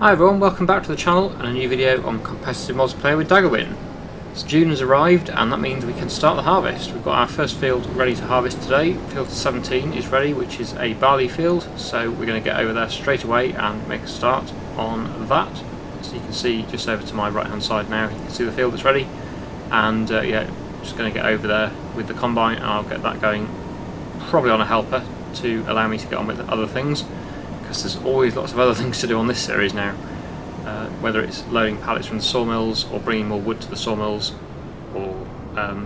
Hi everyone, welcome back to the channel and a new video on competitive multiplayer with Daggerwin. So June has arrived and that means we can start the harvest. We've got our first field ready to harvest today. Field 17 is ready, which is a barley field, so we're going to get over there straight away and make a start on that. So you can see just over to my right hand side now, you can see the field that's ready, and yeah, just going to get over there with the combine and I'll get that going probably on a helper to allow me to get on with other things. There's always lots of other things to do on this series now, whether it's loading pallets from the sawmills or bringing more wood to the sawmills or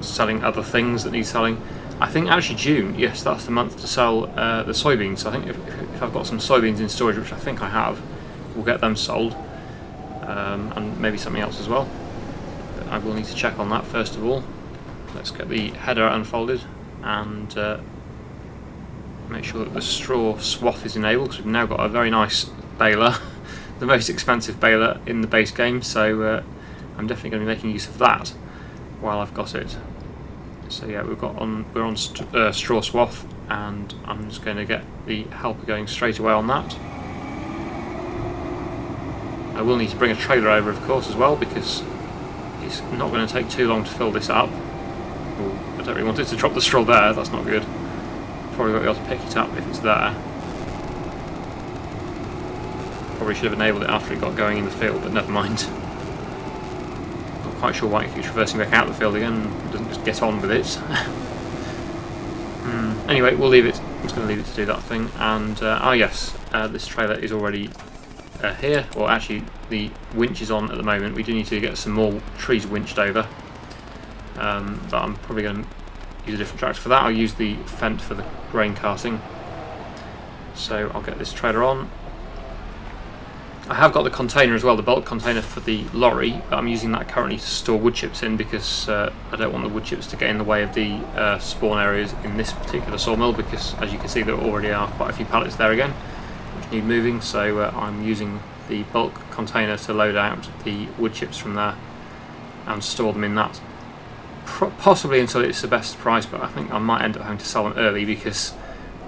selling other things that need selling. I think actually June, yes, that's the month to sell the soybeans. So I think if I've got some soybeans in storage, which I think I have, we'll get them sold, and maybe something else as well. But I will need to check on that first of all. Let's get the header unfolded and make sure that the straw swath is enabled, because we've now got a very nice baler, the most expensive baler in the base game, so I'm definitely going to be making use of that while I've got it. So yeah, we're on straw swath, and I'm just going to get the helper going straight away on that. I will need to bring a trailer over, of course, as well, because it's not going to take too long to fill this up. Ooh, I don't really want it to drop the straw there, that's not good. Probably won't be able to pick it up if it's there. Probably should have enabled it after it got going in the field, but never mind. Not quite sure why it keeps reversing back out of the field again and doesn't just get on with it. Anyway, we'll leave it. I'm just going to leave it to do that thing. And oh yes, this trailer is already here. Well, actually, the winch is on at the moment. We do need to get some more trees winched over, but I'm probably going to use a different tractor for that. I'll use the Fent for the grain carting. So I'll get this trailer on. I have got the container as well, the bulk container for the lorry, but I'm using that currently to store wood chips in, because I don't want the wood chips to get in the way of the spawn areas in this particular sawmill, because as you can see there already are quite a few pallets there again which need moving, so I'm using the bulk container to load out the wood chips from there and store them in that. Possibly until it's the best price, but I think I might end up having to sell them early because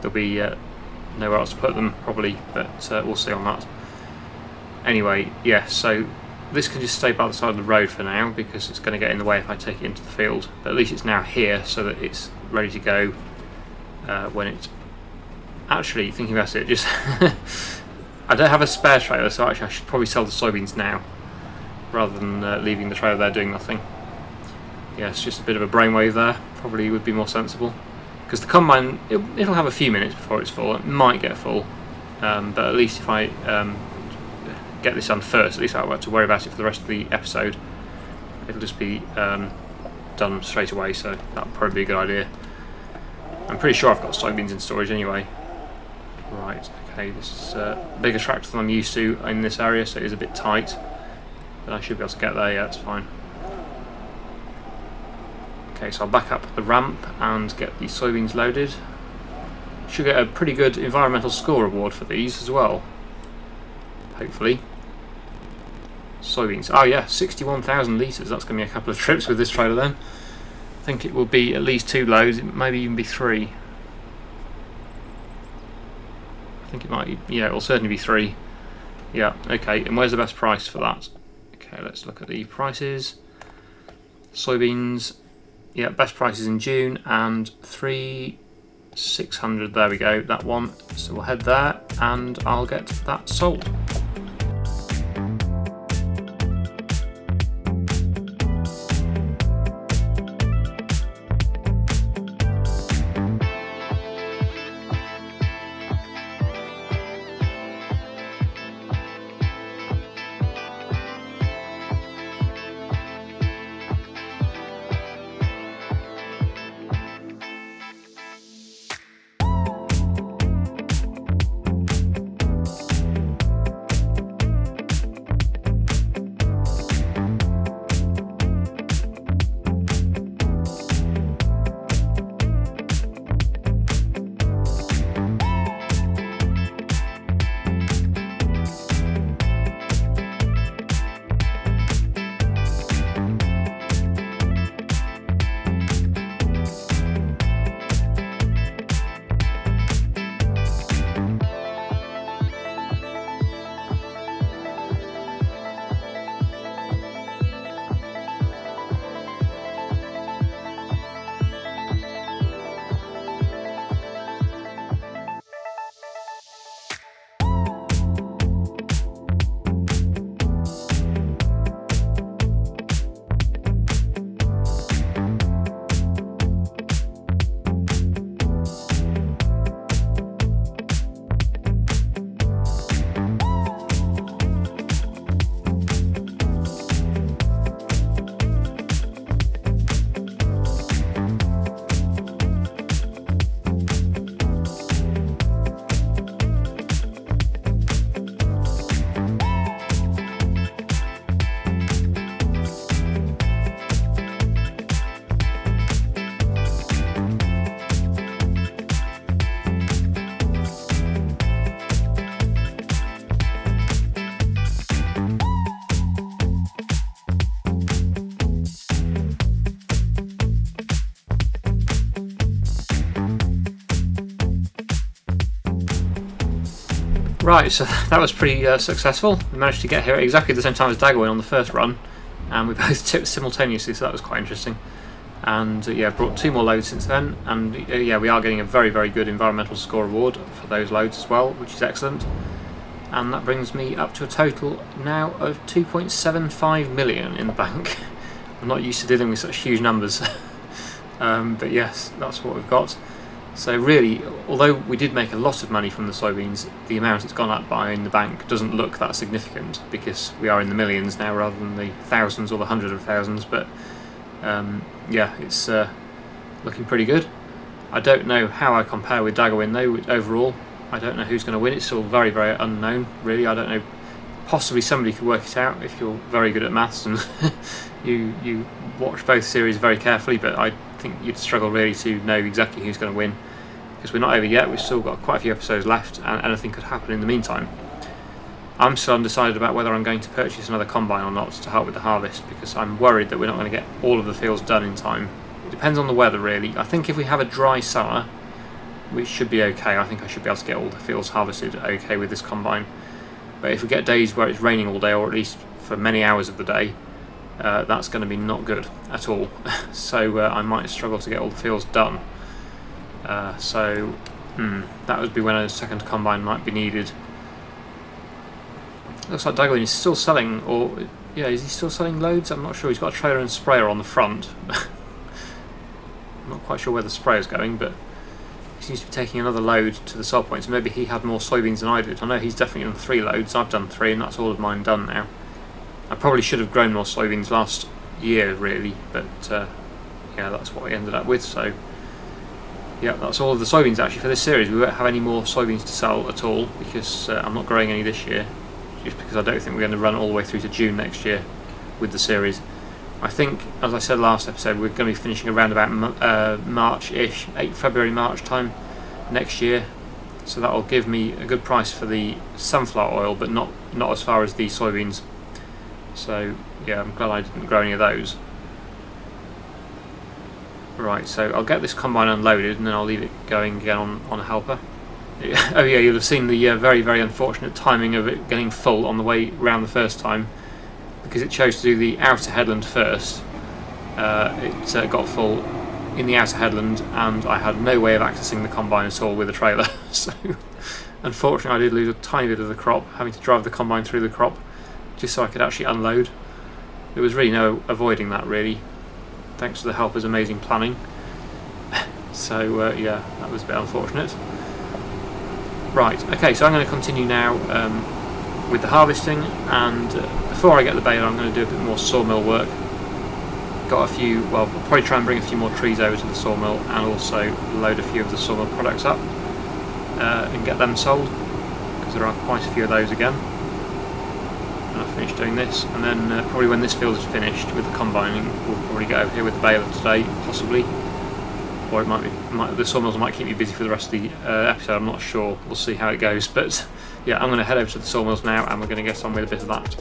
there'll be nowhere else to put them probably, but we'll see on that. Anyway, yeah, so this can just stay by the side of the road for now because it's going to get in the way if I take it into the field, but at least it's now here so that it's ready to go when it... Actually, thinking about it, just I don't have a spare trailer, so actually I should probably sell the soybeans now rather than leaving the trailer there doing nothing. Yeah, it's just a bit of a brainwave there, probably would be more sensible. Because the combine, it'll have a few minutes before it's full, it might get full, but at least if I get this done first, at least I won't have to worry about it for the rest of the episode. It'll just be done straight away, so that would probably be a good idea. I'm pretty sure I've got soybeans in storage anyway. Right, okay, this is a bigger tractor than I'm used to in this area, so it is a bit tight, but I should be able to get there, yeah, it's fine. Okay, so I'll back up the ramp and get the soybeans loaded. Should get a pretty good environmental score reward for these as well, hopefully. Soybeans, oh yeah, 61,000 litres, that's going to be a couple of trips with this trailer then. I think it will be at least 2 loads, maybe even be 3. I think it might, yeah, it will certainly be 3. Yeah, okay, and where's the best price for that? Okay, let's look at the prices. Soybeans. Yeah, best price is in June, and 3,600, there we go, that one. So we'll head there and I'll get that sold. Right, so that was pretty successful. We managed to get here at exactly the same time as Daggerwin on the first run, and we both tipped simultaneously, so that was quite interesting. And yeah, brought 2 more loads since then, and yeah, we are getting a very, very good environmental score reward for those loads as well, which is excellent. And that brings me up to a total now of 2.75 million in the bank. I'm not used to dealing with such huge numbers, but yes, that's what we've got. So really, although we did make a lot of money from the soybeans, the amount it's gone up by in the bank doesn't look that significant, because we are in the millions now rather than the thousands or the hundreds of thousands. But yeah, it's looking pretty good. I don't know how I compare with Daggerwin though overall. I don't know who's going to win. It's still very, very unknown, really. I don't know. Possibly somebody could work it out if you're very good at maths and you watch both series very carefully, but I think you'd struggle really to know exactly who's going to win, because we're not over yet. We've still got quite a few episodes left, and anything could happen in the meantime. I'm still undecided about whether I'm going to purchase another combine or not to help with the harvest, because I'm worried that we're not going to get all of the fields done in time. It depends on the weather, really. I think if we have a dry summer, we should be okay. I think I should be able to get all the fields harvested okay with this combine. But if we get days where it's raining all day, or at least for many hours of the day, that's going to be not good at all. So I might struggle to get all the fields done. So that would be when a second combine might be needed. Looks like Daggerwin is still selling, or yeah, is he still selling loads? I'm not sure. He's got a trailer and sprayer on the front. I'm not quite sure where the sprayer's going, but he seems to be taking another load to the sell point, so maybe he had more soybeans than I did. I know he's definitely done 3 loads, I've done 3, and that's all of mine done now. I probably should have grown more soybeans last year, really, but yeah, that's what I ended up with. So yeah, that's all of the soybeans actually for this series. We won't have any more soybeans to sell at all, because I'm not growing any this year, just because I don't think we're going to run all the way through to June next year with the series. I think, as I said last episode, we're going to be finishing around about March-ish, February, March time next year. So that will give me a good price for the sunflower oil, but not as far as the soybeans. So yeah, I'm glad I didn't grow any of those. Right, so I'll get this combine unloaded and then I'll leave it going again on a helper. Oh yeah, you'll have seen the very, very unfortunate timing of it getting full on the way round the first time, because it chose to do the outer headland first. It got full in the outer headland, and I had no way of accessing the combine at all with a trailer. So unfortunately I did lose a tiny bit of the crop, having to drive the combine through the crop just so I could actually unload. There was really no avoiding that, really, thanks to the helper's amazing planning. So yeah, that was a bit unfortunate. Right, okay, so I'm going to continue now with the harvesting, and before I get the baler I'm going to do a bit more sawmill work. Got a few, well, I'll probably try and bring a few more trees over to the sawmill, and also load a few of the sawmill products up and get them sold, because there are quite a few of those again. And I've finished doing this, and then probably when this field is finished with the combining, we'll probably go over here with the baler today, possibly. Or it might be, the sawmills might keep me busy for the rest of the episode, I'm not sure. We'll see how it goes. But yeah, I'm going to head over to the sawmills now, and we're going to get on with a bit of that.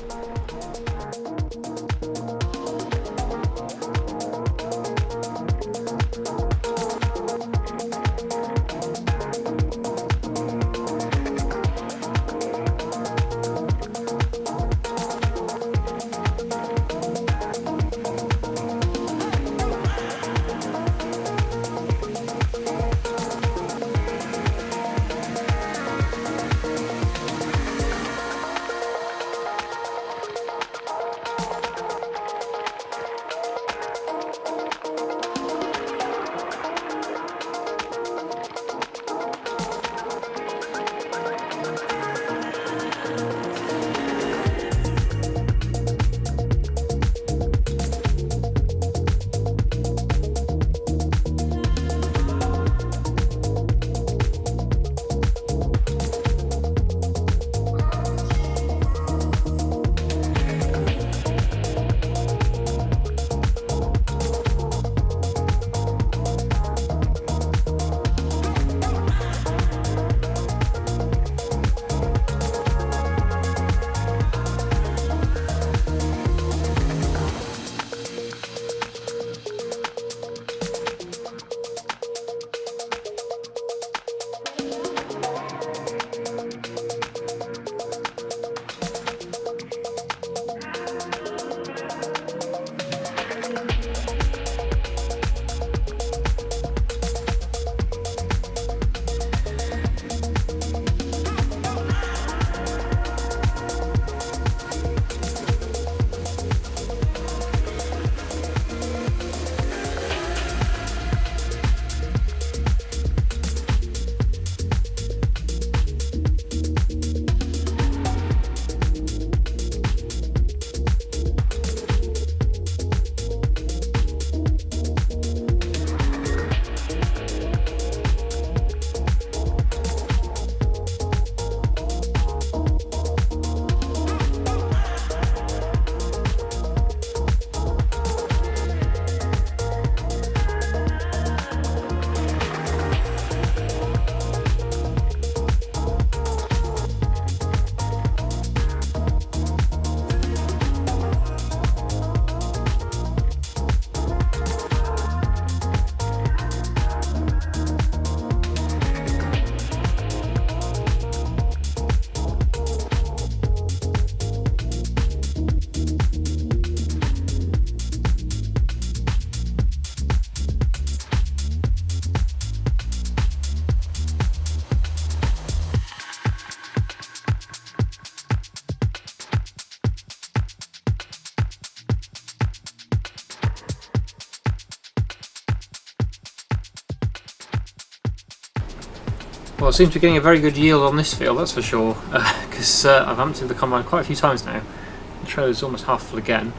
Well, I seem to be getting a very good yield on this field, that's for sure, because I've emptied the combine quite a few times now. The trailer's almost half full again.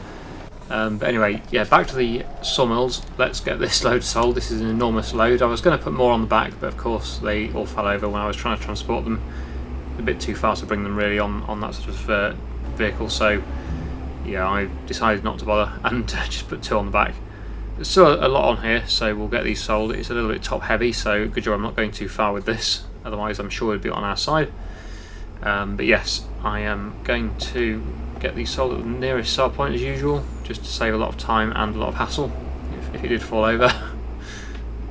But anyway, yeah, back to the sawmills. Let's get this load sold. This is an enormous load. I was going to put more on the back, but of course they all fell over when I was trying to transport them. A bit too far to bring them really on that sort of vehicle, so yeah, I decided not to bother and just put 2 on the back. There's still a lot on here, so we'll get these sold. It's a little bit top heavy, so good job I'm not going too far with this, otherwise I'm sure it'd be on our side. But yes, I am going to get these sold at the nearest sell point as usual, just to save a lot of time and a lot of hassle if it did fall over.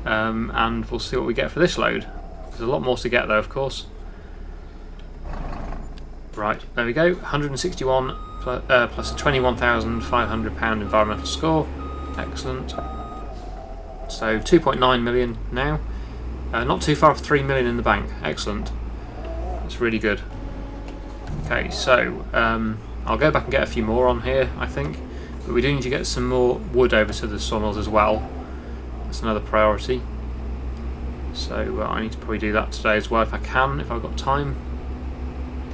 And we'll see what we get for this load. There's a lot more to get though, of course. Right, there we go, 161 plus a £21,500 environmental score. Excellent. So 2.9 million now. Not too far off 3 million in the bank. Excellent. That's really good. Okay, so I'll go back and get a few more on here, I think. But we do need to get some more wood over to the sawmills as well. That's another priority. So I need to probably do that today as well if I can, if I've got time.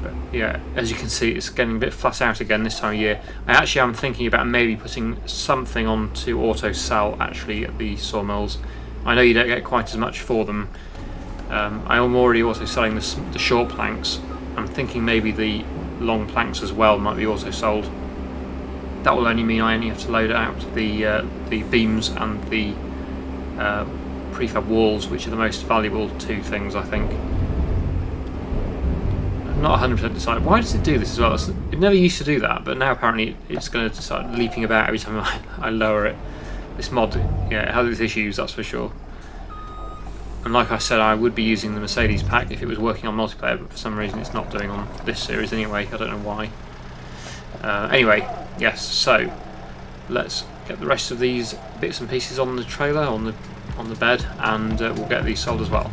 But yeah, as you can see, it's getting a bit flat out again this time of year. I actually am thinking about maybe putting something onto auto sell actually at the sawmills. I know you don't get quite as much for them. I am already also selling the short planks. I'm thinking maybe the long planks as well might be also sold. That will only mean I only have to load out the beams and the prefab walls, which are the most valuable 2 things I think. I'm not 100% decided. Why does it do this as well? It never used to do that, but now apparently it's going to start leaping about every time I lower it. This mod, yeah, it has its issues, that's for sure. And like I said, I would be using the Mercedes pack if it was working on multiplayer, but for some reason it's not doing on this series anyway. I don't know why. Anyway, yes, so let's get the rest of these bits and pieces on the trailer, on the bed, and we'll get these sold as well.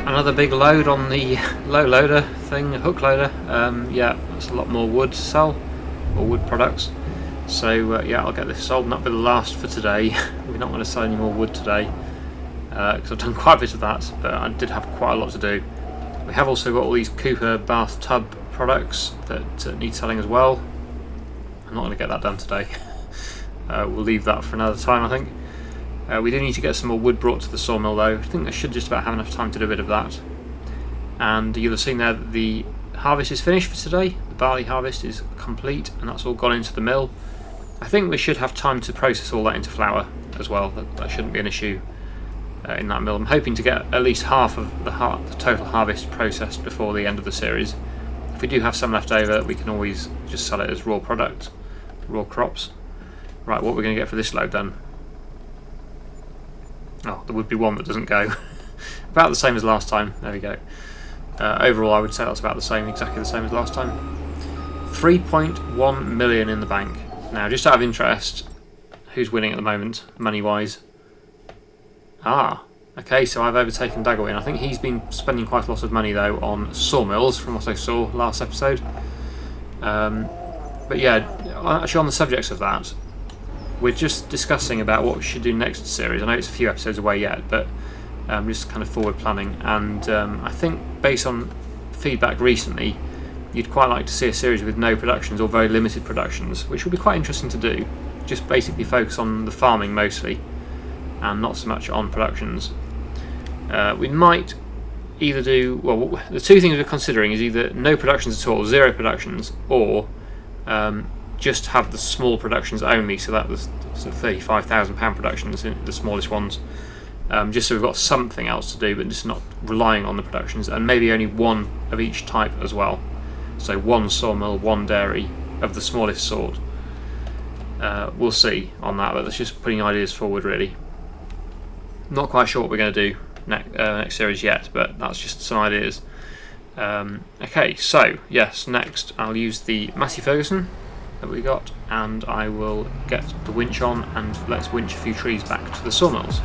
Another big load on the low loader thing, hook loader. Yeah, that's a lot more wood to sell, or wood products. So yeah, I'll get this sold, and that'll be the last for today. We're not going to sell any more wood today, because I've done quite a bit of that, but I did have quite a lot to do. We have also got all these Cooper bathtub products that need selling as well. I'm not going to get that done today. We'll leave that for another time, I think. We do need to get some more wood brought to the sawmill though. I think I should just about have enough time to do a bit of that. And you'll have seen there that the harvest is finished for today. The barley harvest is complete, and that's all gone into the mill. I think we should have time to process all that into flour as well. That shouldn't be an issue in that mill. I'm hoping to get at least half of the total harvest processed before the end of the series. If we do have some left over, we can always just sell it as raw product, raw crops. Right, what we're going to get for this load then? Oh, there would be one that doesn't go. About the same as last time. There we go. Overall, I would say that's about the same, exactly the same as last time. 3.1 million in the bank. Now, just out of interest, who's winning at the moment, money-wise? Ah, okay, so I've overtaken Daggerwin. I think he's been spending quite a lot of money, though, on sawmills, from what I saw last episode. But yeah, actually on the subjects of that, we're just discussing about what we should do next series. I know it's a few episodes away yet, but just kind of forward planning. And I think based on feedback recently, you'd quite like to see a series with no productions or very limited productions, which would be quite interesting to do. Just basically focus on the farming mostly, and not so much on productions. We might either do, well, the two things we're considering is either no productions at all, 0 productions, or just have the small productions only, so that was sort of £35,000 productions, the smallest ones, just so we've got something else to do, but just not relying on the productions, and maybe only one of each type as well. So 1 sawmill, 1 dairy of the smallest sort. We'll see on that, but that's just putting ideas forward really. Not quite sure what we're going to do next series yet, but that's just some ideas. Okay, so yes, next I'll use the Massey Ferguson that we got, and I will get the winch on and let's winch a few trees back to the sawmills.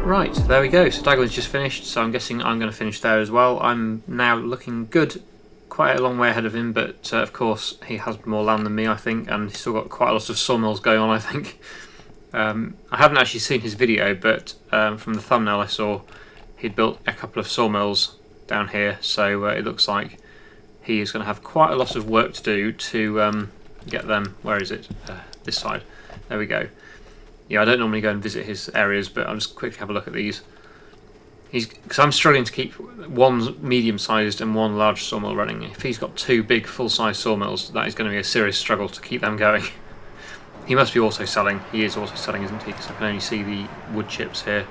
Right, there we go. So Daggerwin's just finished, so I'm guessing I'm going to finish there as well. I'm now looking good, quite a long way ahead of him, but of course he has more land than me, I think, and he's still got quite a lot of sawmills going on, I think. I haven't actually seen his video, but from the thumbnail I saw he'd built a couple of sawmills down here, so it looks like he is going to have quite a lot of work to do to get them. Where is it? This side. There we go. Yeah, I don't normally go and visit his areas, but I'll just quickly have a look at these. Because I'm struggling to keep one medium-sized and one large sawmill running. If he's got 2 big full-size sawmills, that is going to be a serious struggle to keep them going. He must be auto-selling. He is auto-selling, isn't he? Because I can only see the wood chips here.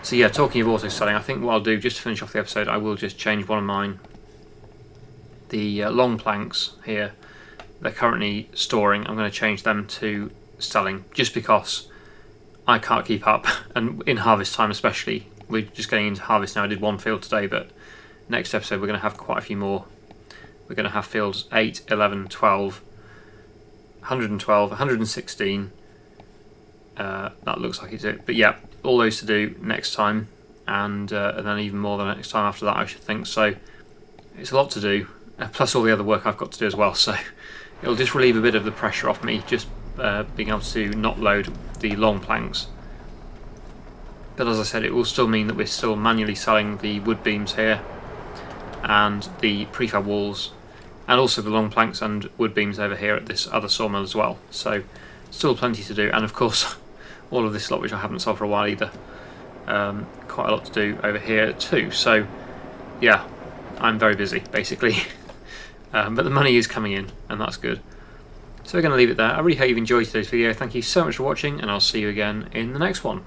So yeah, talking of auto-selling, I think what I'll do, just to finish off the episode, I will just change one of mine. The long planks here, they're currently storing. I'm going to change them to selling, just because I can't keep up, and in harvest time especially. We're just getting into harvest now. I did one field today, but next episode we're going to have quite a few more. We're going to have fields 8, 11, 12, 112, 116. That looks like it's it. But yeah, all those to do next time, and then even more the next time after that, I should think. So it's a lot to do, plus all the other work I've got to do as well. So it'll just relieve a bit of the pressure off me, just being able to not load the long planks. But as I said, it will still mean that we're still manually selling the wood beams here, and the prefab walls, and also the long planks and wood beams over here at this other sawmill as well. So still plenty to do, and of course all of this lot which I haven't sold for a while either. Quite a lot to do over here too. So yeah, I'm very busy basically. But the money is coming in, and that's good. So we're going to leave it there. I really hope you've enjoyed today's video. Thank you so much for watching, and I'll see you again in the next one.